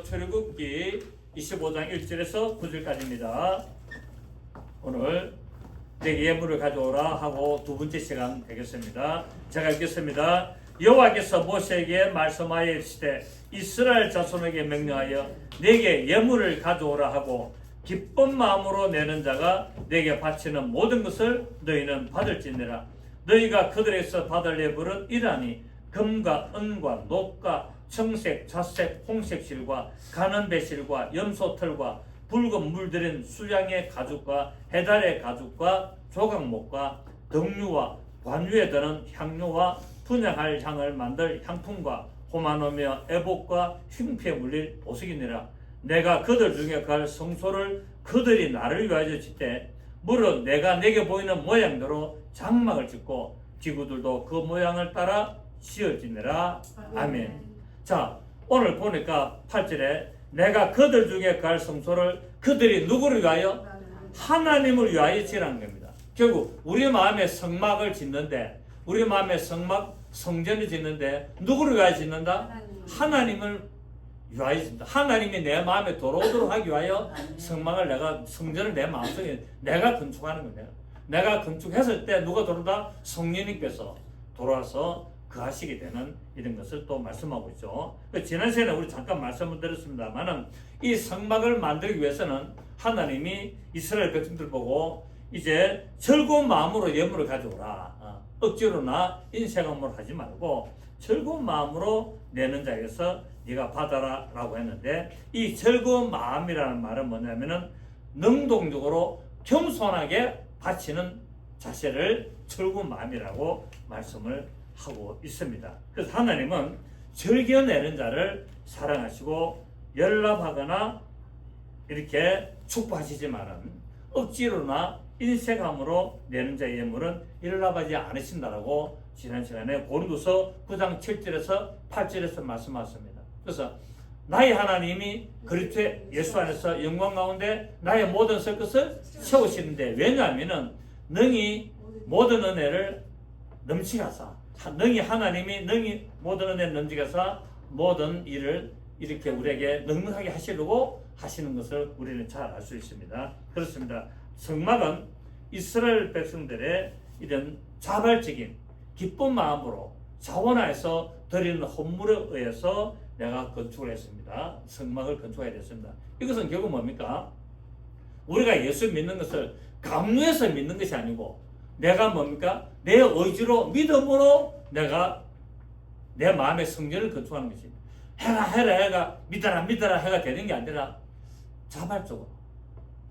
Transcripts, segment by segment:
출애굽기 25장 1절에서 9절까지입니다. 오늘 내 예물을 가져오라 하고 두 번째 시간 되겠습니다. 제가 읽겠습니다. 여호와께서 모세에게 말씀하여 이르시되 이스라엘 자손에게 명령하여 내게 예물을 가져오라 하고 기쁜 마음으로 내는 자가 내게 바치는 모든 것을 너희는 받을지니라. 너희가 그들에게서 받을 예물은 이러하니 금과 은과 녹과 청색, 자색, 홍색 실과 가는 배실과 염소털과 붉은 물들인 수양의 가죽과 해달의 가죽과 조각목과 등류와 관유에 드는 향료와 분향할 향을 만들 향품과 호마노며 애복과 흉피에 물릴 보석이니라. 내가 그들 중에 갈 성소를 그들이 나를 위하여 짓되 물은 내가 내게 보이는 모양대로 장막을 짓고 기구들도 그 모양을 따라 지어지니라. 아멘. 자, 오늘 보니까 8절에 내가 그들 중에 갈 성소를 그들이 누구를 위하여? 하나님을 위하여 지으라는 겁니다. 결국 우리 마음에 성막을 짓는데, 우리 마음에 성전을 짓는데 누구를 위하여 짓는다? 하나님을 위하여 짓는다. 하나님이 내 마음에 들어오도록 하기 위하여 성전을 내 마음속에 내가 건축하는 거예요. 내가 건축했을 때 누가 들어온다? 성령님께서 돌아와서 거하시게 되는 이런 것을 또 말씀하고 있죠. 지난 시간에 우리 잠깐 말씀을 드렸습니다만은 이 성막을 만들기 위해서는 하나님이 이스라엘 백성들 보고 이제 즐거운 마음으로 예물을 가져오라. 억지로나 인색함으로 하지 말고 즐거운 마음으로 내는 자에게서 네가 받아라 라고 했는데, 이 즐거운 마음이라는 말은 뭐냐면은 능동적으로 겸손하게 바치는 자세를 즐거운 마음이라고 말씀을 하고 있습니다. 그래서 하나님은 즐겨내는 자를 사랑하시고 연락하거나 이렇게 축복하시지만은 억지로나 인색함으로 내는 자의 예물은 연락하지 않으신다라고 지난 시간에 고린도서 9장 7절에서 8절에서 말씀하셨습니다. 그래서 나의 하나님이 그리스도 예수 안에서 영광 가운데 나의 모든 설 것을 채우시는데, 왜냐하면은 능히 모든 은혜를 넘치게 하사, 능히 하나님이 능히 모든 은혜를 넘치게 하사 모든 일을 이렇게 우리에게 넉넉하게 하시려고 하시는 것을 우리는 잘 알 수 있습니다. 그렇습니다. 성막은 이스라엘 백성들의 이런 자발적인 기쁜 마음으로 자원하여서 드리는 헌물에 의해서 내가 건축을 했습니다. 성막을 건축하게 됐습니다. 이것은 결국 뭡니까? 우리가 예수 믿는 것을 강요해서 믿는 것이 아니고, 내가 뭡니까? 내 의지로 믿음으로 내가 내 마음의 성전을 건축하는 것입니다. 해가 믿어라 해가 되는 게 아니라 자발적으로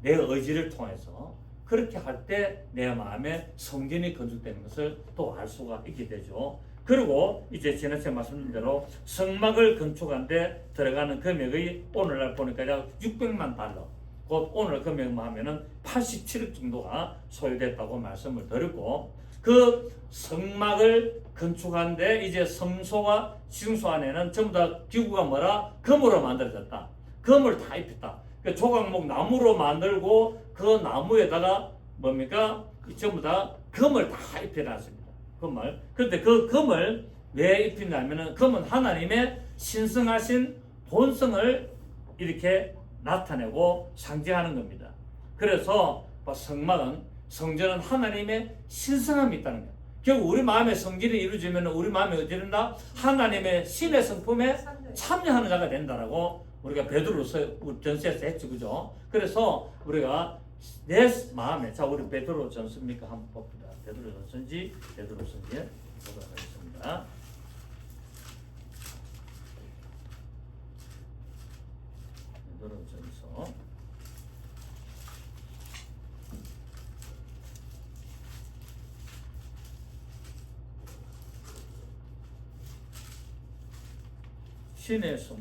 내 의지를 통해서 그렇게 할 때 내 마음에 성전이 건축되는 것을 또 알 수가 있게 되죠. 그리고 이제 지난주에 말씀드린 대로 성막을 건축하는데 들어가는 금액이 오늘날 보니까 약 600만 달러, 곧 오늘 금액만 하면은 87억 정도가 소요됐다고 말씀을 드렸고, 그 성막을 건축하는데 이제 성소와 지성소 안에는 전부 다 기구가 뭐라? 금으로 만들어졌다. 금을 다 입혔다. 그 조각목 나무로 만들고 그 나무에다가 뭡니까? 전부 다 금을 다 입혀놨습니다. 금을. 그런데 그 금을 왜 입히냐면은 금은 하나님의 신성하신 본성을 이렇게 나타내고 상징하는 겁니다. 그래서 성전은 하나님의 신성함이 있다는 거예요. 결국 우리 마음의 성질이 이루어지면 우리 마음이 어디 된다? 하나님의 신의 성품에 참여하는 자가 된다라고 우리가 베드로서 전서에서 했죠, 그죠? 그래서 우리가 내 마음에, 자, 우리 베드로 전서입니까? 한번 봅니다. 베드로 전서인지 보도록 하겠습니다. 베드로 전서. 신의 성,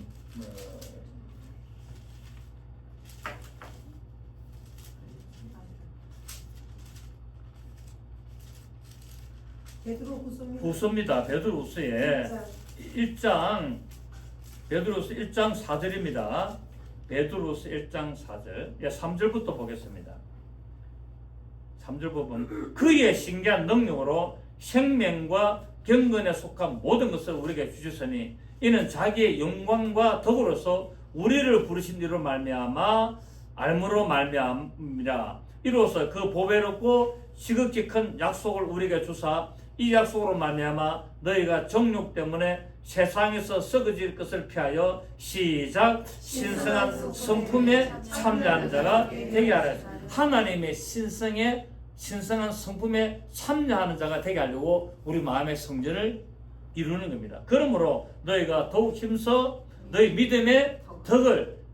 후서입니다. 베드로후서의 1장, 베드로후서 1장 4절입니다. 베드로후서 1장 4절, 3절부터 보겠습니다. 3절 부분, 그의 신기한 능력으로 생명과 경건에 속한 모든 것을 우리에게 주셨으니 이는 자기의 영광과 덕으로서 우리를 부르신 이로 말미암아 알므로 말미암이라. 이로써 그 보배롭고 지극히 큰 약속을 우리에게 주사 이 약속으로 말미암아 너희가 정욕 때문에 세상에서 썩어질 것을 피하여 시작 신성한 성품에 참여하는 자가 되게 하라. 하나님의 신성한 성품에 참여하는 자가 되게 하려고 우리 마음의 성전을 이루는 겁니다. 그러므로 너희가 더욱 힘써 너희 믿음의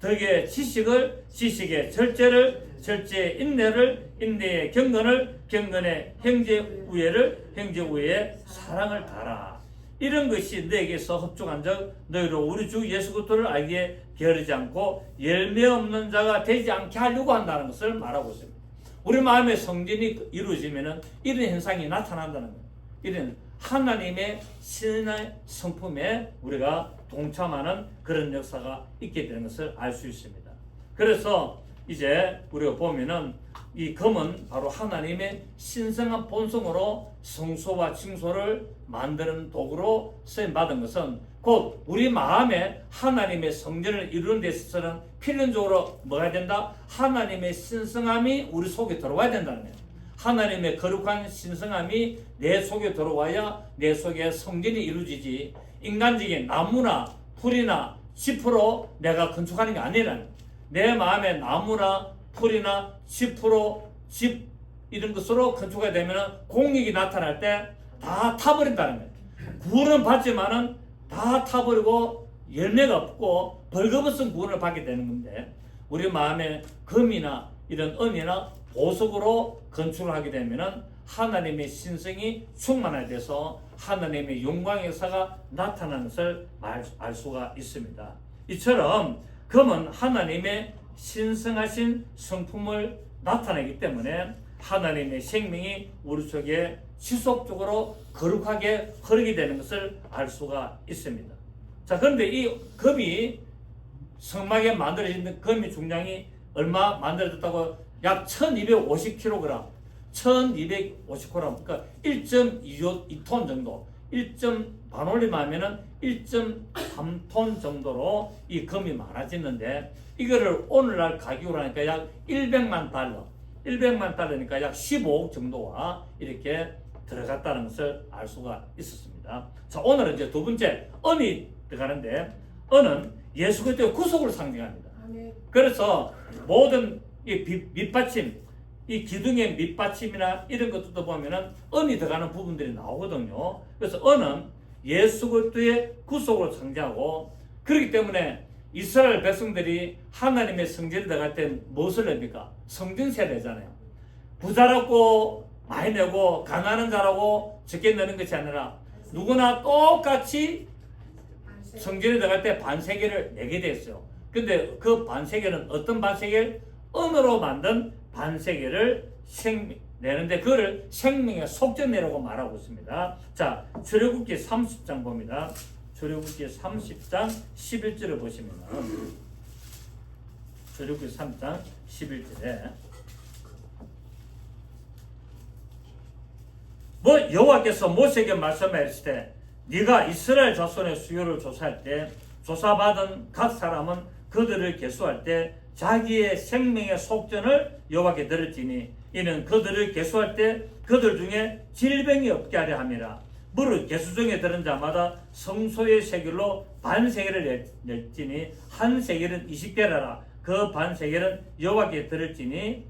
덕의 지식을, 지식의 절제의 인내를, 인내의 경건의 형제 우애의 사랑을 다하라. 이런 것이 너에게서 흡족한 적 너희로 우리 주 예수 그리스도를 알기에 게으르지 않고 열매 없는 자가 되지 않게 하려고 한다는 것을 말하고 있습니다. 우리 마음의 성전이 이루어지면 이런 현상이 나타난다는 거예요. 이런 하나님의 신의 성품에 우리가 동참하는 그런 역사가 있게 되는 것을 알 수 있습니다. 그래서 이제 우리가 보면은 이 금은 바로 하나님의 신성한 본성으로 성소와 징소를 만드는 도구로 쓰임받은 것은 곧 우리 마음에 하나님의 성전을 이루는 데 있어서는 필연적으로 뭐가 된다? 하나님의 신성함이 우리 속에 들어와야 된다는 거예요. 하나님의 거룩한 신성함이 내 속에 들어와야 내 속에 성전이 이루어지지, 인간적인 나무나 풀이나 짚으로 내가 건축하는 게 아니라는, 내 마음에 나무나 풀이나 짚으로 집 이런 것으로 건축하게 되면 공익이 나타날 때 다 타버린다는 거예요. 구원은 받지만은 다 타버리고 열매가 없고 벌거벗은 구원을 받게 되는 건데, 우리 마음에 금이나 이런 은이나 보석으로 건축을 하게 되면은 하나님의 신성이 충만하게 돼서 하나님의 영광의 역사가 나타나는 것을 알 수가 있습니다. 이처럼 금은 하나님의 신성하신 성품을 나타내기 때문에 하나님의 생명이 우리 속에 지속적으로 거룩하게 흐르게 되는 것을 알 수가 있습니다. 자, 그런데 이 금이 성막에 만들어진 금의 중량이 얼마 만들어졌다고? 약 1250kg, 1250g, 그러니까 1.2톤 정도, 반올림 하면은 1.3톤 정도로 이 금이 많아지는데, 이거를 오늘날 가격으로 하니까 약 100만 달러니까 약 15억 정도가 이렇게 들어갔다는 것을 알 수가 있었습니다. 자, 오늘은 이제 두 번째 은이 들어가는데, 은은 예수 그리스도의 구속을 상징합니다. 그래서 모든 이 밑받침, 이 기둥의 밑받침이나 이런 것들도 보면은 은이 들어가는 부분들이 나오거든요. 그래서 은은 예수 그리스도의 구속을 상징하고, 그렇기 때문에 이스라엘 백성들이 하나님의 성전에 들어갈 때 무엇을 냅니까? 성전세 내잖아요. 부자라고 많이 내고 가난한 자라고 적게 내는 것이 아니라 누구나 똑같이 성전에 들어갈 때 반세겔을 내게 됐어요. 근데 그 반세겔은 어떤 반세겔? 은으로 만든 반세겔을 내는데 그거를 생명의 속전내라고 말하고 있습니다. 자, 출애굽기 30장 봅니다. 출애굽기 30장 11절을 보시면, 출애굽기 3장 11절에 여호와께서 모세에게 말씀하시되 네가 이스라엘 자손의 수요를 조사할 때 조사받은 각 사람은 그들을 계수할 때 자기의 생명의 속전을 여호와께 드렸지니 이는 그들을 계수할 때 그들 중에 질병이 없게 하려 함이라. 무릇 계수 중에 들은 자마다 성소의 세겔로 반세겔을 낼지니 한 세겔은 20개라라. 그 반세겔은 여호와께 드릴지니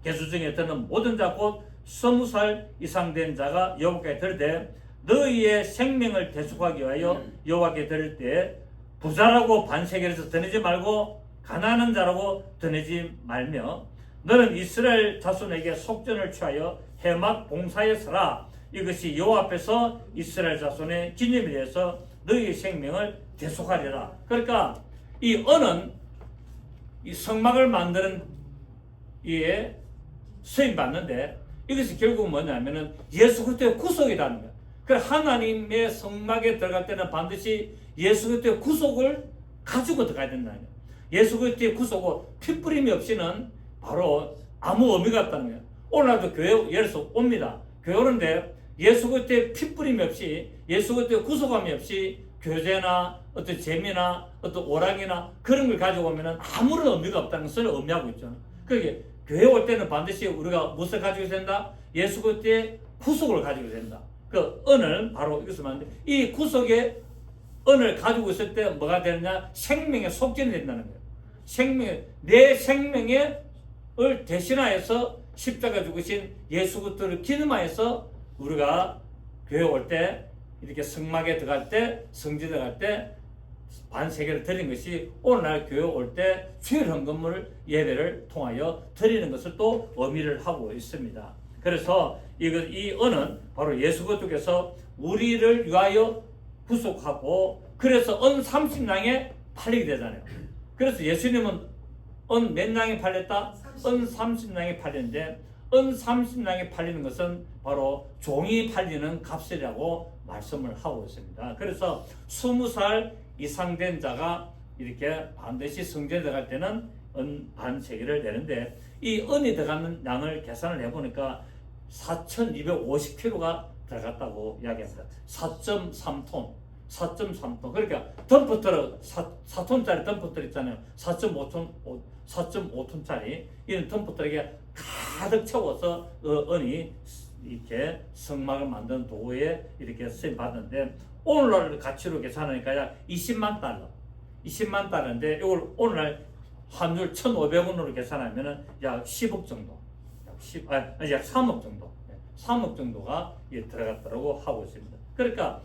계수 중에 드는 모든 자 곧 20살 이상 된 자가 여호와께 드릴 때 너희의 생명을 대속하기 위하여 여호와께 드릴 때 부자라고 반세겔에서 드리지 말고 가난한 자라고 드리지 말며 너는 이스라엘 자손에게 속전을 취하여 해막 봉사에 서라. 이것이 여호와 앞에서 이스라엘 자손의 기념이 되어서 너희의 생명을 대속하리라. 그러니까 이 은은 이 성막을 만드는 이에 쓰임 받는데, 이것이 결국 뭐냐면은 예수 그리스도의 구속이라는 거예요. 그래서 하나님의 성막에 들어갈 때는 반드시 예수 그리스도의 구속을 가지고 들어가야 된다는 거예요. 예수 그리스도의 구속은 핏부림이 없이는 바로 아무 의미가 없다는 거예요. 오늘날도 교회 예를 들어서 옵니다. 교회 오는데 예수 그리스도의 핏부림이 없이, 예수 그리스도의 구속함이 없이 교재나 어떤 재미나 어떤 오락이나 그런 걸 가지고 오면은 아무런 의미가 없다는 것을 의미하고 있죠. 그게 교회 올 때는 반드시 우리가 무엇을 가지고 있어야 된다? 예수 그리스도의 구속을 가지고 있어야 된다. 그 은을 바로 이것을 말하는데, 이 구속의 은을 가지고 있을 때 뭐가 되느냐? 생명의 속전이 된다는 거예요. 내 생명을 대신하여서 십자가 죽으신 예수 그리스도를 기념하여서 우리가 교회 올 때 이렇게 성막에 들어갈 때, 성지에 들어갈 때 반세계를 드린 것이 오늘날 교회 올 때 주일 헌금을 예배를 통하여 드리는 것을 또 의미를 하고 있습니다. 그래서 이 은은 바로 예수 그리스도께서 우리를 위하여 구속하고, 그래서 은 30냥에 팔리게 되잖아요. 그래서 예수님은 은 몇 냥에 팔렸다? 은 30냥에 팔렸는데, 은 30냥에 팔리는 것은 바로 종이 팔리는 값이라고 말씀을 하고 있습니다. 그래서 20살 이상 된 자가 이렇게 반드시 성전에 들어갈 때는 은 반세기를 내는데, 이 은이 들어가는 양을 계산을 해보니까 4,250kg가 들어갔다고 이야기합니다. 4.3톤. 그러니까 덤프트럭 4톤짜리 덤프트럭 있잖아요. 4.5톤짜리 이런 덤프트럭에 가득 채워서 은이 이렇게 성막을 만드는 도구에 이렇게 쓰임 받는데, 오늘날 가치로 계산하니까 약 20만 달러인데 이걸 오늘날 환율 1,500원으로 계산하면은 약 10억 정도, 약 3억 정도, 3억 정도가 들어갔다고 하고 있습니다. 그러니까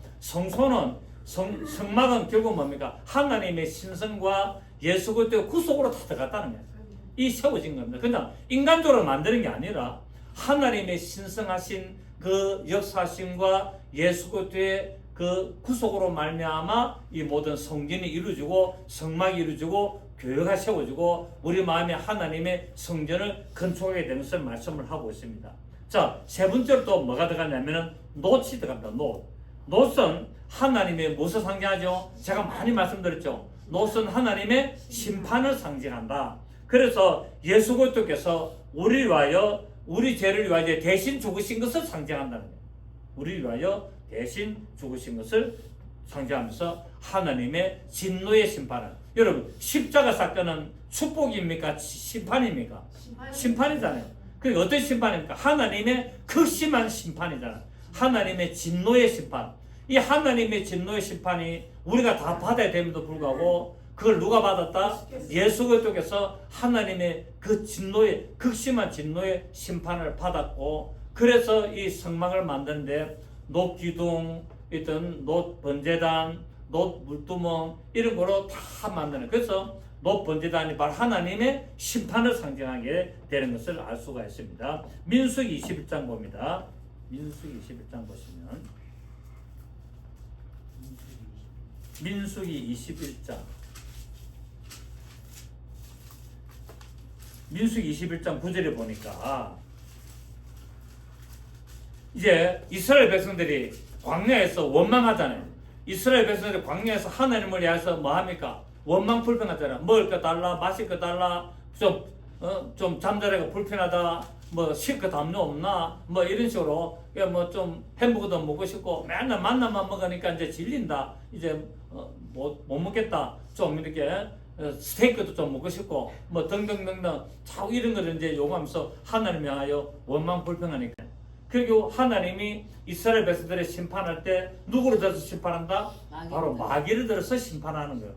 성막은 결국 뭡니까? 하나님의 신성과 예수 그리스도의 구속으로 다 들어갔다는 거예요. 이 세워진 겁니다. 그냥 인간적으로 만드는 게 아니라 하나님의 신성하신 그 역사심과 예수 그리스도의 그 구속으로 말미암아 이 모든 성전이 이루어지고 성막이 이루어지고 교회가 세워지고 우리 마음에 하나님의 성전을 건축하게 되는 것을 말씀을 하고 있습니다. 자, 세 번째로 또 뭐가 들어가냐면은 놋이 들어갑니다. 놋은 하나님의 무엇을 상징하죠? 제가 많이 말씀드렸죠. 놋은 하나님의 심판을 상징한다. 그래서 예수 그리스도께서 우리를 위하여, 우리 죄를 위하여 대신 죽으신 것을 상징한다는 거예요. 우리를 위하여 대신 죽으신 것을 상징하면서 하나님의 진노의 심판을, 여러분 십자가 사건은 축복입니까? 심판입니까? 심판이잖아요. 그게 어떤 심판입니까? 하나님의 극심한 심판이잖아요. 하나님의 진노의 심판. 이 하나님의 진노의 심판이 우리가 다 받아야 됨에도 불구하고 그걸 누가 받았다? 예수 그리스도께서 하나님의 그 진노의, 극심한 진노의 심판을 받았고, 그래서 이 성막을 만드는데 놋 기둥, 놋 번제단, 놋 물두멍 이런 거로 다 만드는, 그래서 놋 번제단이 바로 하나님의 심판을 상징하게 되는 것을 알 수가 있습니다. 민수기 21장 봅니다. 민수기 21장 보시면, 민수기 21장 9절에 보니까 이제 이스라엘 백성들이 광야에서 원망하잖아요. 이스라엘 백성들이 광야에서 하나님을 위해서 뭐 합니까? 원망 불평하잖아요. 먹을 거 달라, 마실 거 달라, 좀 잠자리가 불편하다, 뭐 쉴 거 담요 없나, 뭐 이런 식으로 뭐 좀 햄버거도 먹고 싶고 맨날 만나만 먹으니까 이제 질린다. 이제 못 먹겠다. 좀 이렇게 스테이크도 좀 먹고 싶고 뭐 등등등등 자꾸 이런 거를 이제 요구하면서 하나님 향하여 원망 불평하니까, 그리고 하나님이 이스라엘 백성들을 심판할 때 누구를 들어서 심판한다? 바로 마귀를 들어서 심판하는 거예요.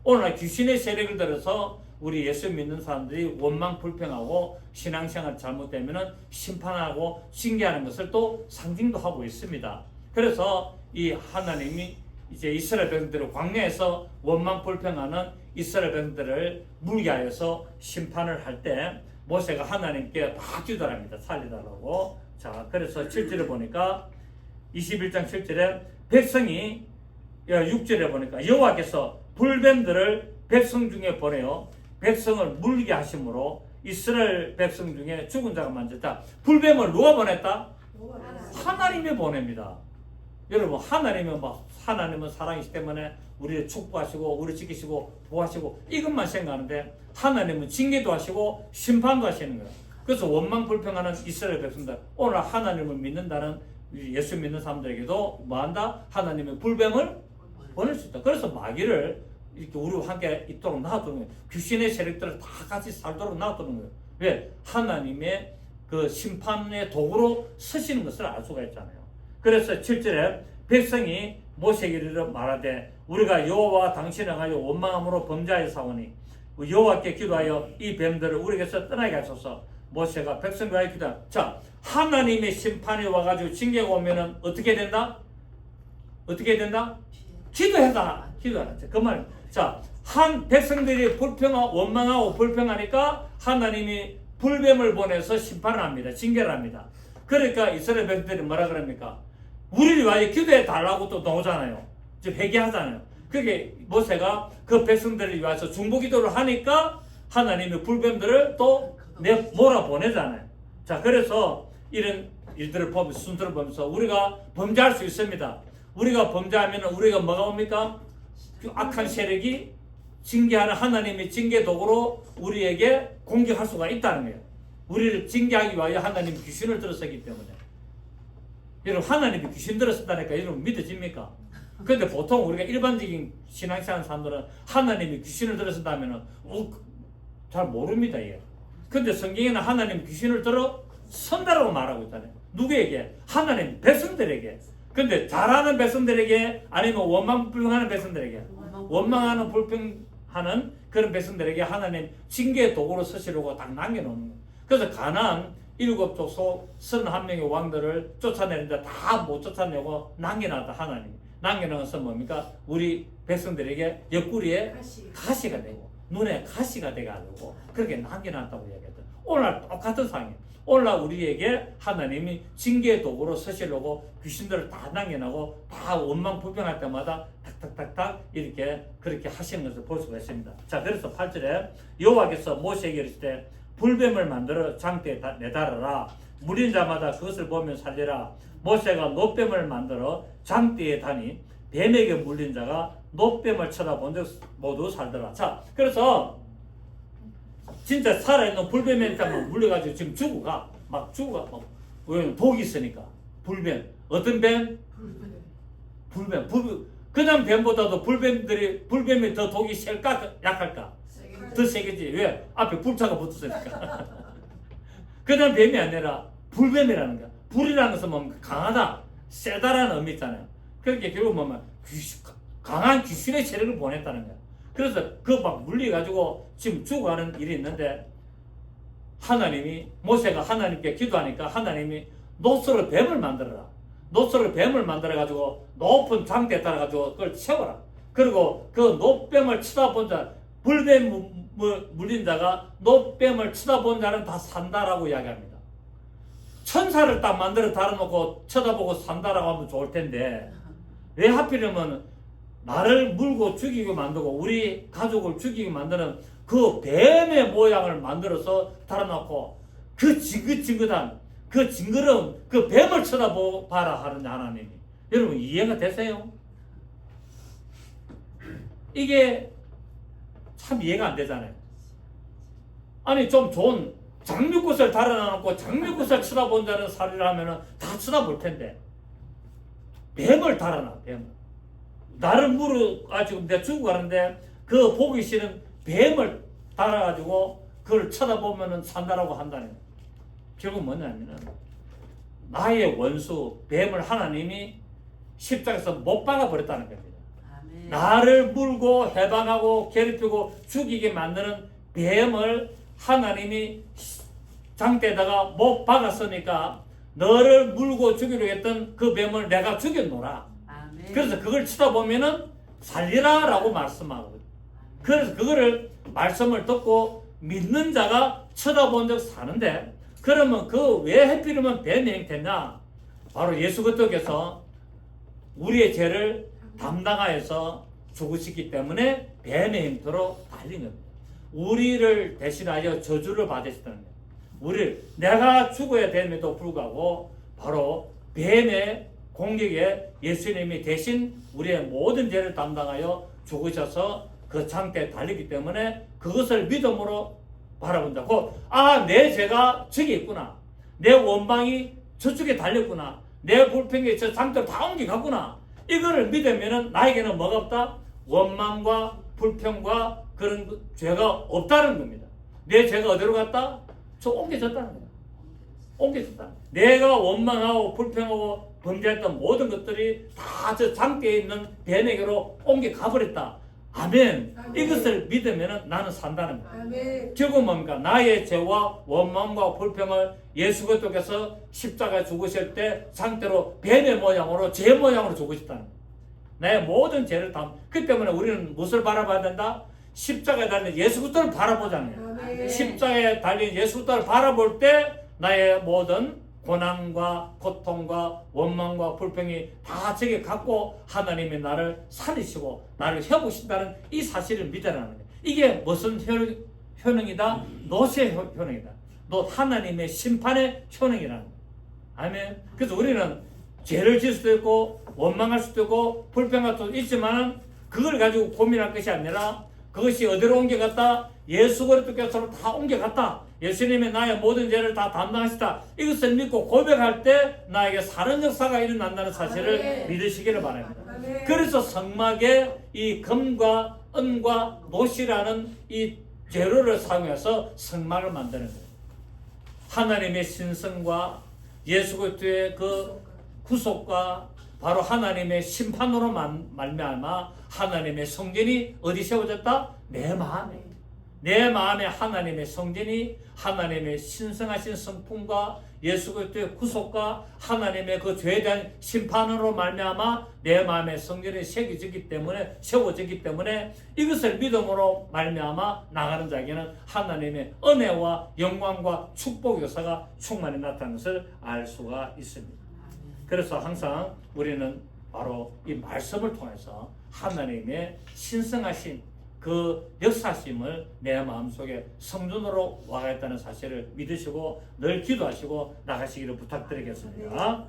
오늘날 귀신의 세력을 들어서 우리 예수 믿는 사람들이 원망 불평하고 신앙생활 잘못되면 심판하고 징계하는 것을 또 상징도 하고 있습니다. 그래서 이 하나님이 이제 이스라엘 백성들을 광야에서 원망 불평하는 이스라엘 백성들을 물게 하여서 심판을 할 때 모세가 하나님께 막 기도합니다. 살리달라고. 자, 그래서 7절에 보니까 21장 7절에 백성이 6절에 보니까 여호와께서 불뱀들을 백성 중에 보내어 백성을 물게 하심으로 이스라엘 백성 중에 죽은 자가 많았다. 불뱀을 누가 보냈다? 하나님이 보냅니다. 여러분, 하나님은 사랑이시기 때문에 우리를 축복하시고 우리 지키시고 보호하시고 이것만 생각하는데 하나님은 징계도 하시고 심판도 하시는 거예요. 그래서 원망 불평하는 이스라엘 백성들, 오늘 하나님을 믿는다는 예수 믿는 사람들에게도 뭐한다? 하나님의 불뱀을 보낼 수 있다. 그래서 마귀를 이렇게 우리와 함께 있도록 놔두는 거예요. 귀신의 세력들을 다 같이 살도록 놔두는 거예요. 왜? 하나님의 그 심판의 도구로 쓰시는 것을 알 수가 있잖아요. 그래서 7절에 백성이 모세에게 이르러 말하되 우리가 여호와 당신을 가지고 원망함으로 범죄하였사오니 여호와께 기도하여 이 뱀들을 우리에게서 떠나게 하소서. 모세가 백성과 기도하. 자, 하나님의 심판이 와가지고 징계가 오면은 어떻게 된다? 어떻게 된다? 기도해라. 기도하라. 그 말. 자, 한 백성들이 원망하고 불평하니까 하나님이 불뱀을 보내서 심판을 합니다. 징계를 합니다. 그러니까 이스라엘 백성들이 뭐라 그럽니까? 우리를 위하여 기도해 달라고 또 나오잖아요. 즉 회개하잖아요. 그게 모세가 그 백성들을 위해서 중보기도를 하니까 하나님이 불뱀들을 또 몰아보내잖아요. 자, 그래서 이런 일들을 보면서 순서를 보면서 우리가 범죄할 수 있습니다. 우리가 범죄하면 우리가 뭐가 옵니까? 그 악한 세력이 징계하는 하나님의 징계 도구로 우리에게 공격할 수가 있다는 거예요. 우리를 징계하기 위하여 하나님이 귀신을 들었었기 때문에. 여러분, 하나님이 귀신 들었었다니까 여러분 믿어집니까? 근데 보통 우리가 일반적인 신앙생활 사람들은 하나님이 귀신을 들었었다면 잘 모릅니다. 얘. 근데 성경에는 하나님 귀신을 들어 선다라고 말하고 있잖아요. 누구에게? 하나님 백성들에게. 근데 잘하는 백성들에게 아니면 원망 불평하는 백성들에게. 원망하는 불평하는 그런 백성들에게 하나님 징계 도구로 쓰시려고 딱 남겨놓는 거예요. 그래서 가나안 7족속 31명의 왕들을 쫓아내는데 다 못 쫓아내고 남겨놨다. 하나님 남겨놓은 것은 뭡니까? 우리 백성들에게 옆구리에 가시가 되고 눈에 가시가 돼가지고 그렇게 남겨놨다고 이야기했다. 오늘 똑같은 상황이에요. 오늘날 우리에게 하나님이 징계 도구로 쓰시려고 귀신들을 다 남겨놓고 다 원망 불평할 때마다 탁탁탁탁 이렇게 그렇게 하시는 것을 볼 수가 있습니다. 자, 그래서 8절에 여호와께서 모세에게 이르실 때 불뱀을 만들어 장대에 내달아라. 물린 자마다 그것을 보면 살리라. 모세가 노뱀을 만들어 장대에 다니 뱀에게 물린 자가 노뱀을 쳐다본즉 모두 살더라. 자, 그래서 진짜 살아있는 불뱀한테 물려가지고 지금 죽어가. 막 죽어가. 왜냐면 독이 있으니까. 불뱀. 어떤 뱀? 불뱀. 그냥 뱀보다도 불뱀이 더 독이 셀까? 약할까? 더 세겠지. 왜? 앞에 불타가 붙었으니까. 그냥 뱀이 아니라 불뱀이라는 거야. 불이라는 것은 뭡니까? 강하다, 세다라는 의미 있잖아요. 그렇게 결국 뭐면 강한 귀신의 세력을 보냈다는 거야. 그래서 그 막 물려가지고 지금 죽어가는 일이 있는데 하나님이 모세가 하나님께 기도하니까 하나님이 노소를 뱀을 만들어라. 노소를 뱀을 만들어가지고 높은 장대에 따라가지고 그걸 채워라. 그리고 그 노뱀을 쳐다본 자, 불뱀 물린 자가 노뱀을 쳐다본 자는 다 산다라고 이야기합니다. 천사를 딱 만들어 달아놓고 쳐다보고 산다라고 하면 좋을 텐데 왜 하필이면 나를 물고 죽이게 만들고 우리 가족을 죽이게 만드는 그 뱀의 모양을 만들어서 달아놓고 그 지긋지긋한 그 징그러운 그 뱀을 쳐다봐라 하는 하나님이. 여러분 이해가 되세요? 이게 참 이해가 안 되잖아요. 아니 좀 좋은 장미꽃을 달아놓고 장미꽃을 쳐다본 자는 살이라 하면은 다 쳐다볼 텐데 뱀을 달아놔. 뱀을. 나를 물어가지고 내가 죽어가는데 그 보기 싫은 뱀을 달아가지고 그걸 쳐다보면은 산다라고 한다는 거예요. 결국 뭐냐면은 나의 원수 뱀을 하나님이 십자가에서 못 박아버렸다는 겁니다. 아멘. 나를 물고 해방하고 괴롭히고 죽이게 만드는 뱀을 하나님이 장대에다가 못 박았으니까 너를 물고 죽이려고 했던 그 뱀을 내가 죽였노라. 아멘. 그래서 그걸 쳐다보면은 살리라 라고 말씀하거든요. 그래서 그거를 말씀을 듣고 믿는 자가 쳐다본 적 사는데 그러면 그 왜 하필이면 뱀이 행태냐? 바로 예수 그리스도께서 우리의 죄를 담당하여서 죽으시기 때문에 뱀의 형태로 달린 겁니다. 우리를 대신하여 저주를 받으시다는 거예요. 내가 죽어야 됨에도 불구하고 바로 뱀의 공격에 예수님이 대신 우리의 모든 죄를 담당하여 죽으셔서 그 장대에 달리기 때문에 그것을 믿음으로 바라본다. 내 죄가 저기 있구나. 내 원망이 저쪽에 달렸구나. 내 불평이 저 장대로 다 옮겨갔구나. 이거를 믿으면은 나에게는 뭐가 없다? 원망과 불평과 그런 죄가 없다는 겁니다. 내 죄가 어디로 갔다? 저 옮겨졌다는 거야. 옮겨졌다. 내가 원망하고 불평하고 범죄했던 모든 것들이 다 저 장대에 있는 뱀에게로 옮겨 가버렸다. 아멘. 이것을 믿으면 나는 산다는 거예요. 결국 뭡니까? 나의 죄와 원망과 불평을 예수 그리스도께서 십자가에 죽으실 때 상태로 뱀의 모양으로 제 모양으로 죽으셨다는 거예요. 나의 모든 죄를 다. 그 때문에 우리는 무엇을 바라봐야 된다? 십자가에 달린 예수 그리스도를 바라보자는 거예요. 십자가에 달린 예수 그리스도를 바라볼 때 나의 모든 고난과 고통과 원망과 불평이 다 저게 갖고 하나님이 나를 살리시고 나를 회복신다는 이 사실을 믿으라는 거예요. 이게 무슨 효능이다? 노시의 효능이다. 너 하나님의 심판의 효능이라는 거예요. 아멘. 그래서 우리는 죄를 지을 수도 있고 원망할 수도 있고 불평할 수도 있지만 그걸 가지고 고민할 것이 아니라 그것이 어디로 옮겨갔다? 예수 그리스도께서 다 옮겨갔다. 예수님이 나의 모든 죄를 다 담당하시다. 이것을 믿고 고백할 때 나에게 살은 역사가 일어난다는 사실을 믿으시기를 바랍니다. 그래서 성막에 이 금과 은과 노시라는 이 재료를 사용해서 성막을 만드는 거예요. 하나님의 신성과 예수 그리스도의 그 구속과 바로 하나님의 심판으로 말미암아 하나님의 성전이 어디 세워졌다? 내 마음에. 내 마음에 하나님의 성전이 하나님의 신성하신 성품과 예수 그리스도의 구속과 하나님의 그 죄에 대한 심판으로 말미암아 내 마음에 성전이 세워졌기 때문에 이것을 믿음으로 말미암아 나가는 자에게는 하나님의 은혜와 영광과 축복 역사가 충만히 나타나는 것을 알 수가 있습니다. 그래서 항상 우리는 바로 이 말씀을 통해서 하나님의 신성하신 그 역사심을 내 마음속에 성전으로 와가겠다는 사실을 믿으시고 늘 기도하시고 나가시기를 부탁드리겠습니다.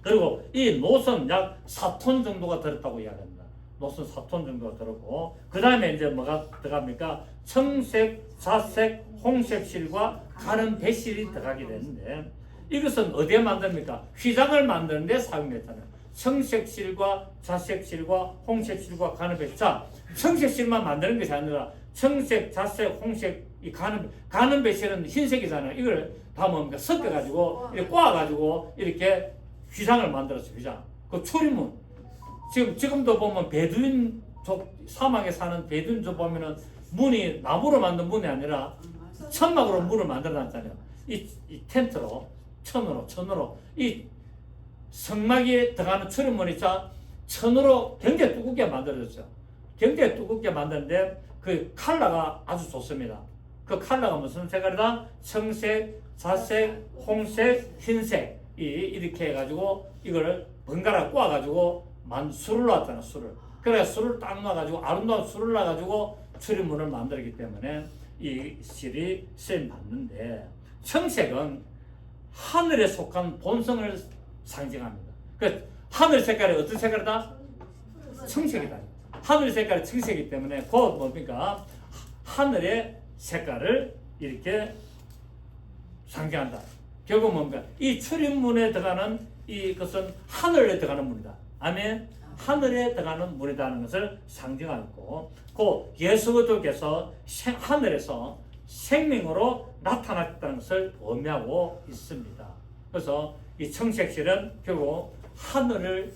그리고 이 노선 약 4톤 정도가 들었다고 이야기합니다. 노선 4톤 정도가 들었고 그 다음에 이제 뭐가 들어갑니까? 청색, 자색, 홍색 실과 가는 배실이 들어가게 되는데 이것은 어디에 만듭니까? 휘장을 만드는데 사용됐잖아요. 청색실과 자색실과 홍색실과 가는 배실. 자, 청색실만 만드는 것이 아니라 청색, 자색, 홍색 이 가는 배실은 흰색이잖아요. 이걸 다 뭡니까? 섞어가지고 이렇게 꼬아가지고 이렇게 휘장을 만들었어요. 휘장. 그 출입문. 지금도 보면 베두인족 사막에 사는 베두인족 보면은 문이 나무로 만든 문이 아니라 천막으로 문을 만들어놨잖아요. 이 텐트로 천으로 이 성막에 들어가는 출입문이 천으로 굉장히 두껍게 만들어졌죠. 굉장히 두껍게 만드는데 그 컬러가 아주 좋습니다. 그 컬러가 무슨 색깔이다? 청색, 자색, 홍색, 흰색 이렇게 해가지고 이걸 번갈아 꼬아가지고 술을 놨잖아. 그래 술을 딱 놔가지고 아름다운 술을 놔가지고 출입문을 만들었기 때문에 이 실이 쓰임 받는데 청색은 하늘에 속한 본성을 상징합니다. 그 하늘 색깔이 어떤 색깔이다? 청색이다. 하늘 색깔이 청색이기 때문에 곧 뭡니까? 하늘의 색깔을 이렇게 상징한다. 결국 뭡니까? 이 출입문에 들어가는 이것은 하늘에 들어가는 문이다. 아멘. 하늘에 들어가는 문이라는 것을 상징하고 그 예수 그리스도께서 하늘에서 생명으로 나타났다는 것을 의미하고 있습니다. 그래서 이 청색실은 결국 하늘을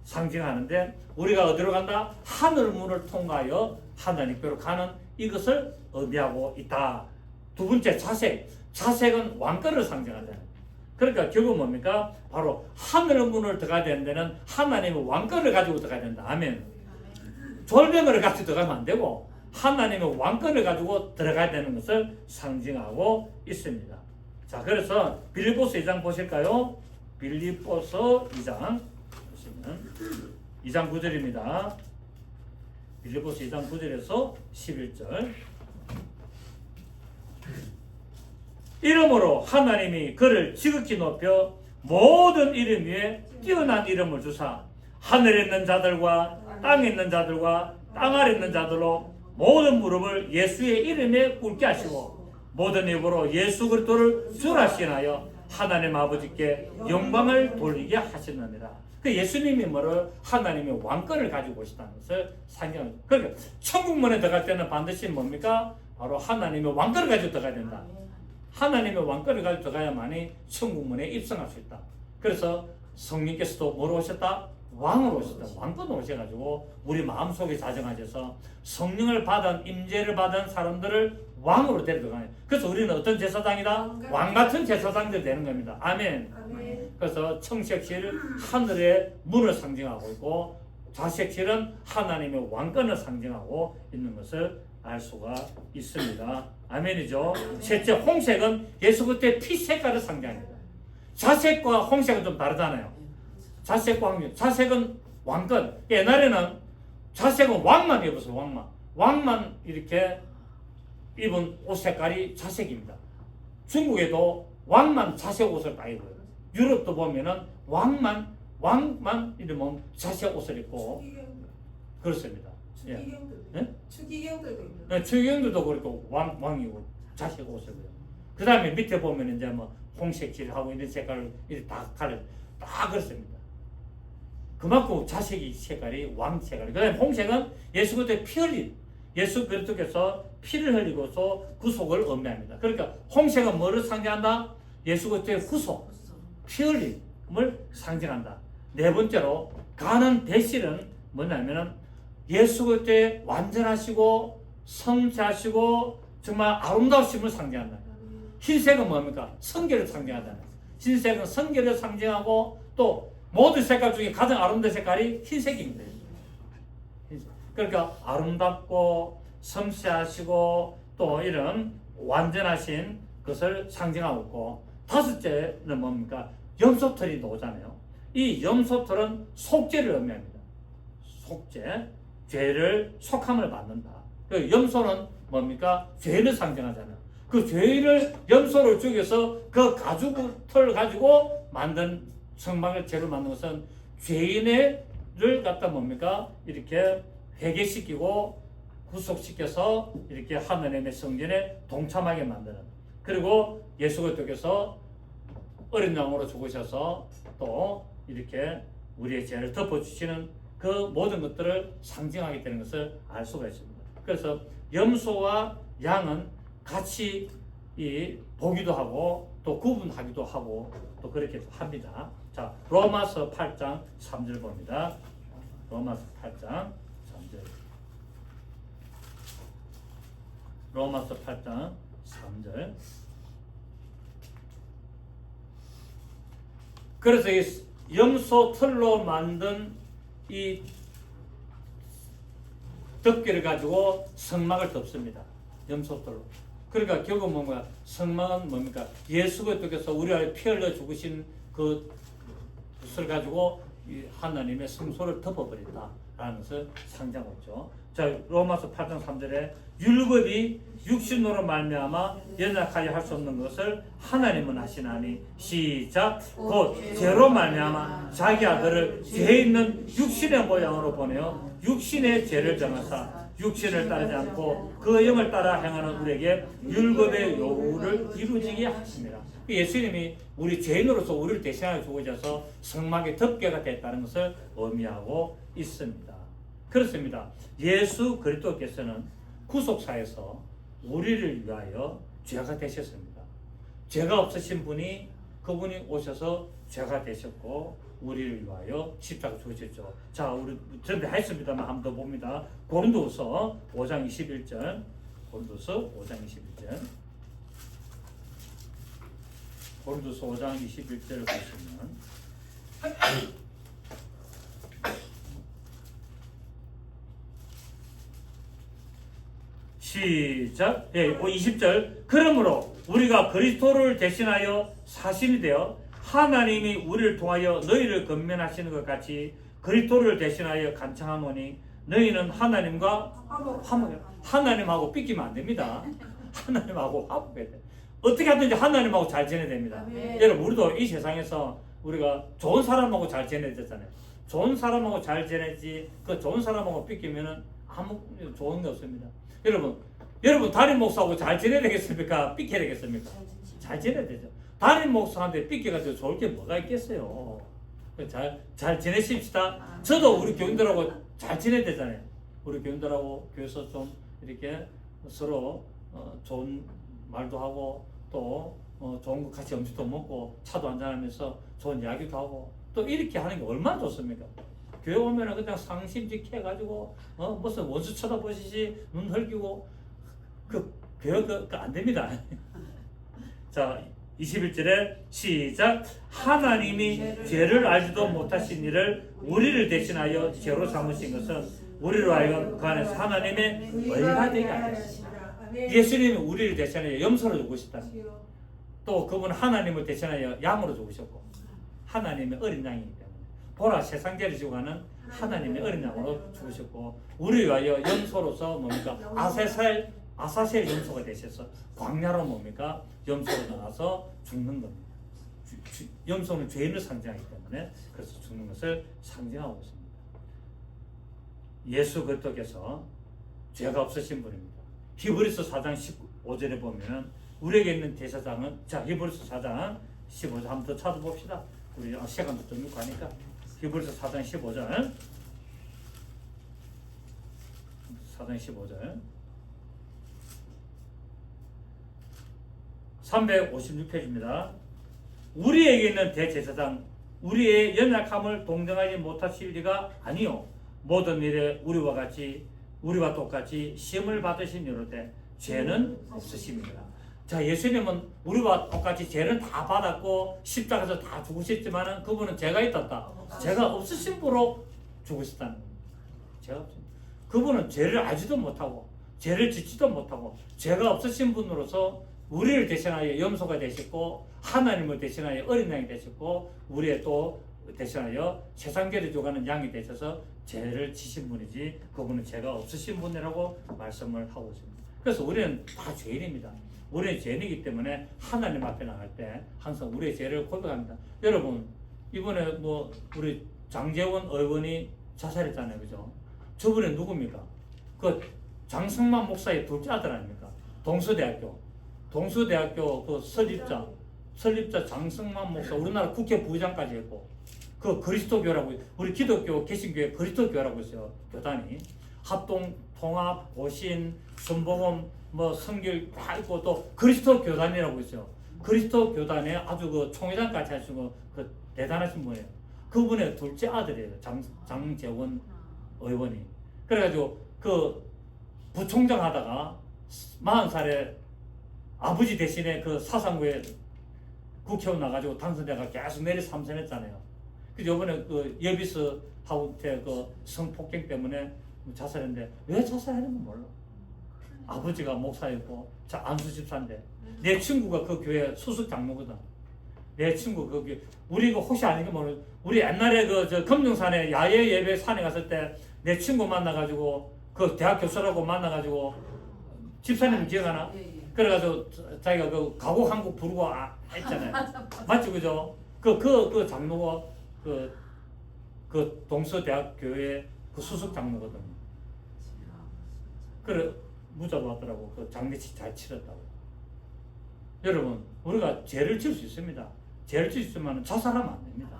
상징하는데 우리가 어디로 간다? 하늘 문을 통하여 하나님께로 가는 이것을 의미하고 있다. 두 번째 자색은 왕권을 상징하잖아요. 그러니까 결국 뭡니까? 바로 하늘 문을 들어가야 되는 데는 하나님의 왕권을 가지고 들어가야 된다. 아멘. 졸병을 가지고 들어가면 안 되고 하나님의 왕권을 가지고 들어가야 되는 것을 상징하고 있습니다. 자, 그래서 빌립보서 2장 보실까요? 빌립보서 2장 보시면 2장 9절입니다. 빌립보서 2장 9절에서 11절. 이름으로 하나님이 그를 지극히 높여 모든 이름 위에 뛰어난 이름을 주사 하늘에 있는 자들과 땅에 있는 자들과 땅 아래 있는 자들로 모든 무릎을 예수의 이름에 꿇게 하시고 모든 입으로 예수 그리스도를 주라 시인하여 하나님 아버지께 영광을 돌리게 하시느니라. 그 예수님이 뭐를 하나님의 왕권을 가지고 오시다는 것을 상징합니다. 그러니까 천국문에 들어갈 때는 반드시 뭡니까? 바로 하나님의 왕권을 가지고 들어가야 된다. 하나님의 왕권을 가지고 들어가야만이 천국문에 입성할 수 있다. 그래서 성령께서도 뭐로 오셨다? 왕으로 오셨다. 왕권으로 오셔가지고 우리 마음속에 자정하셔서 성령을 받은 임재를 받은 사람들을 왕으로 데려가요. 그래서 우리는 어떤 제사장이다? 왕 같은 제사장들 되는 겁니다. 아멘. 그래서 청색실 하늘의 문을 상징하고 있고 좌색실은 하나님의 왕권을 상징하고 있는 것을 알 수가 있습니다. 아멘이죠. 셋째, 홍색은 예수 그리스도의 피 색깔을 상징합니다. 좌색과 홍색은 좀 다르잖아요. 좌색과 홍색. 좌색은 왕권. 옛날에는 좌색은 왕만 입었어요. 왕만 이렇게 입은 옷 색깔이 좌색입니다. 중국에도 왕만 좌색 옷을 다 입어요. 유럽도 보면은 왕만 이러면 좌색 옷을 입고 그렇습니다. 추기경들도 있는. 네, 추기경들도 그렇고 왕이고 좌색 옷을 입어요. 그 다음에 밑에 보면 이제 뭐 홍색질하고 이런 색깔을 이렇게 다 그렇습니다. 그만큼 좌색이 색깔이 왕 색깔이. 그 다음에 홍색은 예수 그리스도의 피 흘린 예수 그리스도께서 피를 흘리고서 구속을 의미합니다. 그러니까 홍색은 뭐를 상징한다? 예수 그리스도의 구속, 피 흘림을 상징한다. 네 번째로 가는 대실은 뭐냐면은 예수 그리스도의 완전하시고 성취하시고 정말 아름다우심을 상징한다. 흰색은 뭡니까? 성결을 상징하잖아요. 흰색은 성결을 상징하고 또 모든 색깔 중에 가장 아름다운 색깔이 흰색입니다. 흰색. 그러니까 아름답고 성취하시고 또 이런 완전하신 것을 상징하고 있고 다섯째는 뭡니까? 염소털이 나오잖아요. 이 염소털은 속죄를 의미합니다. 속죄, 죄를 속함을 받는다. 그 염소는 뭡니까? 죄를 상징하잖아요. 그 죄를 염소를 죽여서 그 가죽털을 가지고 만든 성막을 죄로 만든 것은 죄인을 갖다 뭡니까? 이렇게 회개시키고 구속시켜서 이렇게 하나님의 성전에 동참하게 만드는. 그리고 예수 그리스도께서 어린 양으로 죽으셔서 또 이렇게 우리의 죄를 덮어주시는 그 모든 것들을 상징하게 되는 것을 알 수가 있습니다. 그래서 염소와 양은 같이 보기도 하고 또 구분하기도 하고 또 그렇게 합니다. 자, 로마서 8장 3절 봅니다. 로마서 8장 3절. 로마서 8장 3절. 그래서 이 염소 털로 만든 이 덮개를 가지고 성막을 덮습니다. 염소 털로. 그러니까 결국 뭔가 성막은 뭡니까? 예수 그리스도께서 우리를 피 흘려 죽으신 그것을 가지고 하나님의 성소를 덮어버린다라는 것을 상징하고 있죠. 자, 로마서 8장 3절에 율법이 육신으로 말미암아 연약하게 할 수 없는 것을 하나님은 하시나니 시작 곧 죄로 말미암아 자기 아들을 죄 있는 육신의 모양으로 보내어 육신의 죄를 정하사 육신을 따르지 않고 그 영을 따라 행하는 우리에게 율법의 요구를 이루어지게 하십니다. 예수님이 우리 죄인으로서 우리를 대신하여 죽으셔서 성막의 덮개가 됐다는 것을 의미하고 있습니다. 그렇습니다. 예수 그리스도께서는 구속사에서 우리를 위하여 죄가 되셨습니다. 죄가 없으신 분이 그분이 오셔서 죄가 되셨고 우리를 위하여 십자가 죽으셨죠. 자, 우리 준비했습니다만 한 번 더 봅니다. 고린도서 5장 21절. 고린도서 5장 21절. 고린도서 5장 21절을 보시면 시작. 예, 20절. 그러므로 우리가 그리스도를 대신하여 사신이 되어 하나님이 우리를 통하여 너희를 건면하시는 것 같이 그리스도를 대신하여 간청하노니 너희는 하나님하고 삐끼면 안 됩니다. 하나님하고 화목해야 돼. 어떻게 하든지 하나님하고 잘 지내야 됩니다. 여러분, 우리도 이 세상에서 우리가 좋은 사람하고 잘 지내야 되잖아요. 좋은 사람하고 잘 지내지 그 좋은 사람하고 삐끼면은 아무 좋은 게 없습니다. 여러분 담임 목사하고 잘 지내야 되겠습니까? 삐껴야 되겠습니까? 잘 지내야 되죠. 담임 목사한테 삐껴가지고 좋을 게 뭐가 있겠어요? 잘 지내십시다. 저도 우리 교인들하고 잘 지내야 되잖아요. 우리 교인들하고 교회에서 좀 이렇게 서로 좋은 말도 하고 또 좋은 거 같이 음식도 먹고 차도 한잔하면서 좋은 이야기도 하고 또 이렇게 하는 게 얼마나 좋습니까? 교회 오면은 그냥 상심직해 가지고 무슨 원수 쳐다보시지 눈 흘기고 그 교회 안 됩니다. 자 21절에 시작. 하나님이 죄를 알지도 못하신 이를 우리를 대신하여 죄로 삼으신 것은 우리로 하여금 그 안에서 하나님의 의가 되게 하셨습니다. 예수님이 우리를 대신하여 염소로 죽으셨다. 또 그분은 하나님을 대신하여 양으로 죽으셨고 하나님의 어린 양이기 때문에 보라 세상 죄를 지고 가는 하나님의 어린 양으로 죽으셨고 우리를 위하여 염소로서 뭡니까? 아사셀 염소가 되셔서 광야로 뭡니까? 염소로 나가서 죽는 겁니다. 염소는 죄인을 상징하기 때문에 그래서 죽는 것을 상징하고 있습니다. 예수 그리스도께서 죄가 없으신 분입니다. 히브리서 4장 15절에 보면 우리에게 있는 제사장은 자 히브리서 4장 15절 한번 더 찾아봅시다. 우리 시간도 좀 있고 하니까 히브리서 4장 15절 4장 15절 356페이지입니다. 우리에게 있는 대제사장 우리의 연약함을 동정하지 못하실 리가 아니요 모든 일에 우리와 똑같이 시험을 받으신 이로되 죄는 없으십니다. 자 예수님은 우리와 똑같이 죄를 다 받았고 십자가에서 다 죽으셨지만은 그분은 죄가 있었다. 죄가 없으신 분으로 죽으셨다는 겁니다. 죄가 없습니다. 그분은 죄를 알지도 못하고 죄를 짓지도 못하고 죄가 없으신 분으로서 우리를 대신하여 염소가 되셨고 하나님을 대신하여 어린 양이 되셨고 우리의 또 대신하여 세상 죄를 져가는 양이 되셔서 죄를 지신 분이지 그분은 죄가 없으신 분이라고 말씀을 하고 있습니다. 그래서 우리는 다 죄인입니다. 우리는 죄인이기 때문에 하나님 앞에 나갈 때 항상 우리의 죄를 고백합니다. 여러분 이번에 우리 장재원 의원이 자살했잖아요, 그죠? 저분이 누굽니까? 그 장성만 목사의 둘째 아들 아닙니까? 동수대학교 그 설립자 장성만 목사 우리나라 국회 부의장까지 했고 그 그리스도교라고 우리 기독교 개신교회 그리스도교라고 있어요. 교단이 합동 통합 오신 순복음 성결 다 있고 또 그리스도 교단이라고 있어요. 그리스도 교단에 아주 그 총회장까지 하시고 그 대단하신 분이에요. 그분의 둘째 아들이에요. 장재원 의원이. 그래가지고 그 부총장 하다가 40살에 아버지 대신에 그 사상구에 국회의원 나가지고 당선돼가 계속 내리 삼선했잖아요. 그래서 이번에 그 여비스 하우테 그 성폭행 때문에 자살했는데 왜 자살했는지 몰라. 아버지가 목사였고 안수 집사인데 내 친구가 그 교회 수석 장로거든. 내 친구 거기 우리가 혹시 아니게 모르 우리 옛날에 저 금정산에 야외 예배 산에 갔을 때 내 친구 만나가지고 그 대학 교수라고 만나가지고 집사님 기억하나? 그래가지고 자기가 그 가곡 한곡 부르고 했잖아요. 맞지 그죠? 그 장로가 그 동서대학교의 그 수석 장로거든. 그래 무자고 하더라고. 그 장례식 잘 치렀다고. 여러분 우리가 죄를 지을 수 있습니다. 죄를 지을 수 있지만 자살하면 안 됩니다.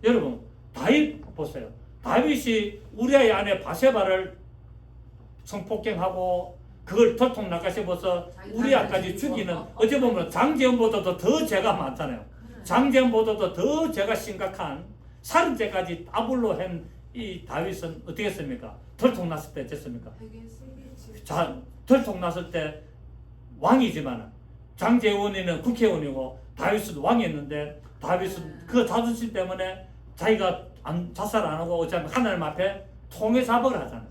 여러분 다윗 보세요. 다윗이 우리아의 아내 바세바를 성폭행하고 그걸 들통날까씹어서 우리아까지 죽이는 어찌 보면 장재원보다도 더 죄가 많잖아요. 장재원보다도 더 죄가 심각한 살인죄까지 따블로 한 이 다윗은 어떻게 했습니까? 들통났을 때 됐습니까? 자, 들통났을 때 왕이지만 장재원이는 국회의원이고 다윗은 왕이었는데 다윗은 그 자존심 때문에 자기가 자살 안 하고 어차피 하나님 앞에 통회사복을 하잖아요.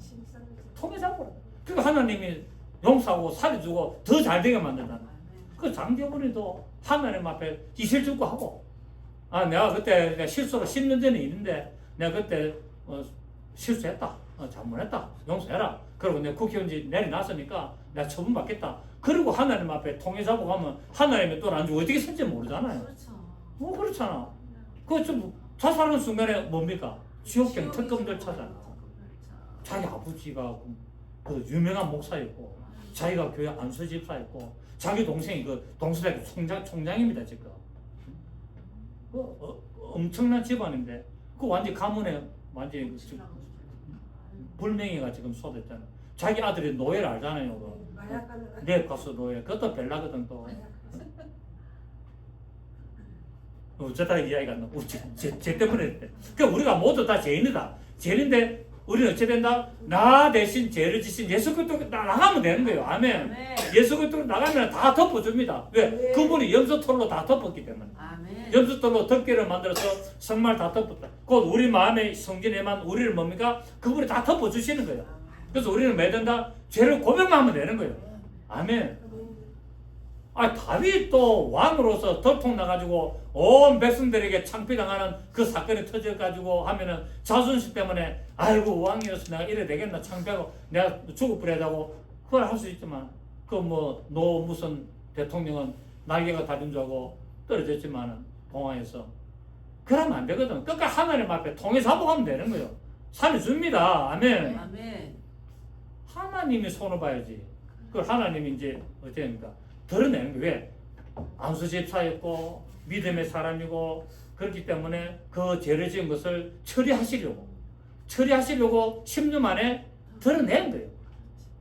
통회사복을. 그러니까 하나님이 용서하고 살려주고 더 잘되게 만든다. 그 장재원이도 하나님 앞에 이실 주고 하고 내가 그때 실수가 10년 전에 있는데 내가 그때 실수했다. 잘못했다. 용서해라. 그리고 내가 국회의원직 내려놨으니까 내가 처분받겠다. 그리고 하나님 앞에 통회사복 하면 하나님이 또 안 주고 어떻게 쓸지 모르잖아요. 그렇잖아. 그 좀 자살하는 순간에 뭡니까? 지옥경 특검들 찾아. 자기 아버지가 그 유명한 목사였고 자기가 교회 안수집사였고 자기 동생이 그 동서대학교 총장입니다 지금. 엄청난 집안인데 그 완전 가문에 완전히 불명예가 지금 쏟았잖아. 자기 아들이 노예를 알잖아요. 내 가수 노예. 그것도 별나거든 또. 어쩌다 이야기가 나. 쟤 때문에. 그러니까 우리가 모두 다 죄인이다. 죄인인데 우리는 어찌 된다? 나 대신 죄를 지신 예수 그리스도 나가면 되는 거예요. 아멘. 예수 그리스도 나가면 다 덮어줍니다. 왜? 그분이 염소털로 다 덮었기 때문에. 염소털로 덮개를 만들어서 성말 다 덮었다. 곧 우리 마음의 성전에만 우리를 뭡니까? 그분이 다 덮어주시는 거예요. 그래서 우리는 왜 된다? 죄를 고백만 하면 되는 거예요. 아멘. 다윗 또 왕으로서 들통 나가지고 온 백성들에게 창피당하는 그 사건이 터져가지고 하면은 자존심 때문에 아이고 왕이어서 내가 이래 되겠나 창피하고 내가 죽을 뻔하다고 그걸 할 수 있지만 그 뭐 노 무슨 대통령은 날개가 달린 줄 알고 떨어졌지만은 공항에서 그러면 안 되거든. 그러니까 하나님 앞에 통해 사복하면 되는 거예요. 살려줍니다. 아멘. 하나님이 손을 봐야지. 그걸 하나님이 이제 어떻게 합니까? 드러내는 거예요. 왜? 안수 집사였고 믿음의 사람이고 그렇기 때문에 그 죄를 지은 것을 처리하시려고 10년 만에 드러낸 거예요.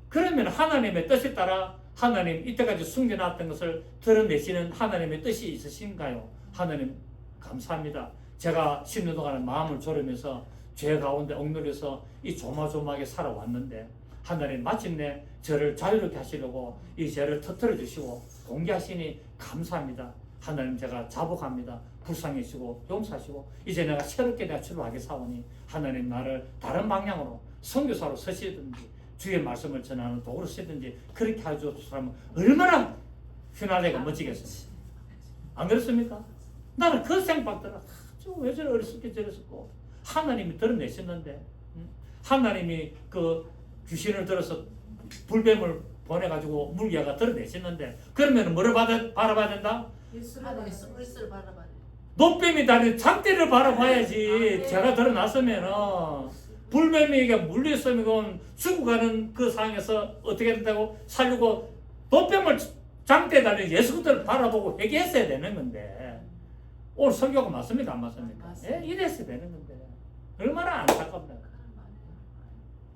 그러면 하나님의 뜻에 따라 하나님 이때까지 숨겨놨던 것을 드러내시는 하나님의 뜻이 있으신가요? 하나님 감사합니다. 제가 10년 동안 마음을 졸이면서 죄 가운데 억눌려서 이 조마조마하게 살아왔는데 하나님 마침내 저를 자유롭게 하시려고 이 죄를 터뜨려 주시고 공개하시니 감사합니다. 하나님 제가 자복합니다. 불쌍해지고 용서하시고 이제 내가 새롭게 내가 출발하게 사오니 하나님 나를 다른 방향으로 선교사로 서시든지 주의 말씀을 전하는 도구로 쓰든지 그렇게 해주셨으면 얼마나 휘날레가 멋지겠어요. 안 그렇습니까? 나는 그 생각들아 왜 저래 어리석게 저랬었고 하나님이 드러내셨는데 하나님이 그 귀신을 들어서 불뱀을 보내가지고 물개가 드러내셨는데 그러면 뭐를 바라봐야 된다? 예수를 바라봐야 돼. 노뱀이 달린 장대를 바라봐야지. 제가 드러났으면은 불뱀에게 물렸으면 죽어가는 그 상황에서 어떻게 된다고? 살리고 노뱀을 장대에 달린 예수 그리스도를 바라보고 회개했어야 되는 건데 오늘 설교가 맞습니까? 안 맞습니까? 예, 이랬어야 되는 건데 얼마나 안타깝나.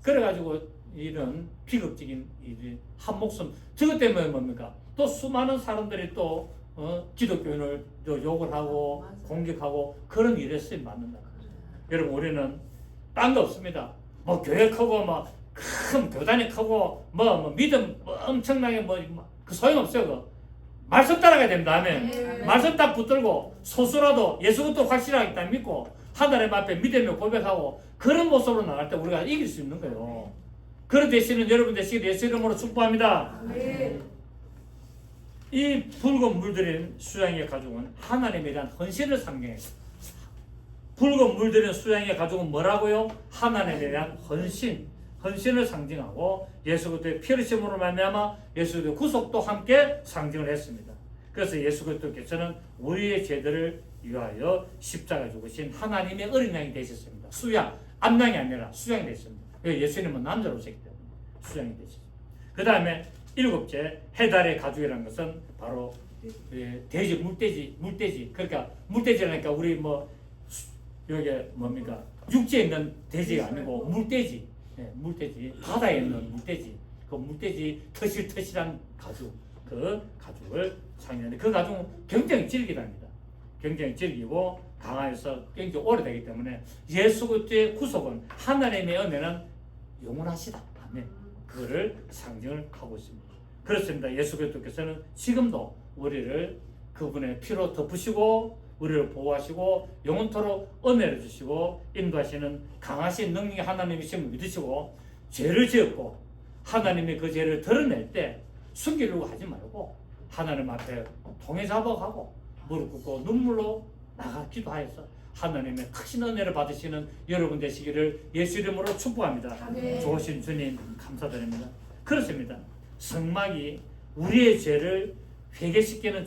그래가지고 이런 비극적인 일이 한 목숨 저것 때문에 뭡니까? 또 수많은 사람들이 또 기독교인을 욕을 하고 공격하고 그런 일에 쓰임 받는다. 여러분 우리는 딴 거 없습니다. 뭐 교회 크고 뭐 큰 교단이 크고 뭐 믿음 엄청나게 그 소용 없어요. 그 말씀 따라가야 됩니다. 아멘. 말씀 딱 붙들고 소수라도 예수 그리스도 확실하게 딱 믿고 하나님 앞에 믿음을 고백하고 그런 모습으로 나갈 때 우리가 이길 수 있는 거예요. 그런 되시는 여러분 되시길 예수 이름으로 축복합니다. 이 붉은 물들인 수양의 가죽은 하나님에 대한 헌신을 상징해요. 붉은 물들인 수양의 가죽은 뭐라고요? 하나님에 대한 헌신을 상징하고 예수 그리스도의 피 흘리심으로 말미암아 예수 그리스도의 구속도 함께 상징을 했습니다. 그래서 예수 그리스도께서는 우리의 죄들을 위하여 십자가 죽으신 하나님의 어린 양이 되셨습니다. 수양, 암양이 아니라 수양이 되셨습니다. 예수님은 남자로 오셨기 때문에 수양이 되셨습니다. 그 다음에 일곱째 해달의 가죽이라는 것은 바로 돼지, 물돼지. 그러니까 물돼지라니까 우리 뭐 여기 뭡니까 육지에 있는 돼지가 아니고 물돼지, 물돼지 바다에 있는 물돼지. 그 물돼지 터실터실한 가죽, 그 가죽을 상징하는데 그 가죽은 굉장히 질기답니다. 굉장히 질기고 강하여서 굉장히 오래되기 때문에 예수 그리스도의 구속은 하나님의 은혜는 영원하시다. 아멘. 그거를 상징을 하고 있습니다. 그렇습니다. 예수 그리스도께서는 지금도 우리를 그분의 피로 덮으시고 우리를 보호하시고 영원토록 은혜를 주시고 인도하시는 강하신 능력의 하나님이심을 믿으시고 죄를 지었고 하나님이 그 죄를 드러낼 때 숨기려고 하지 말고 하나님 앞에 통회자복하고 무릎 꿇고 눈물로 나가 기도하여서 하나님의 크신 은혜를 받으시는 여러분 되시기를 예수 이름으로 축복합니다. 아멘. 좋으신 주님 감사드립니다. 그렇습니다. 성막이 우리의 죄를 회개시키는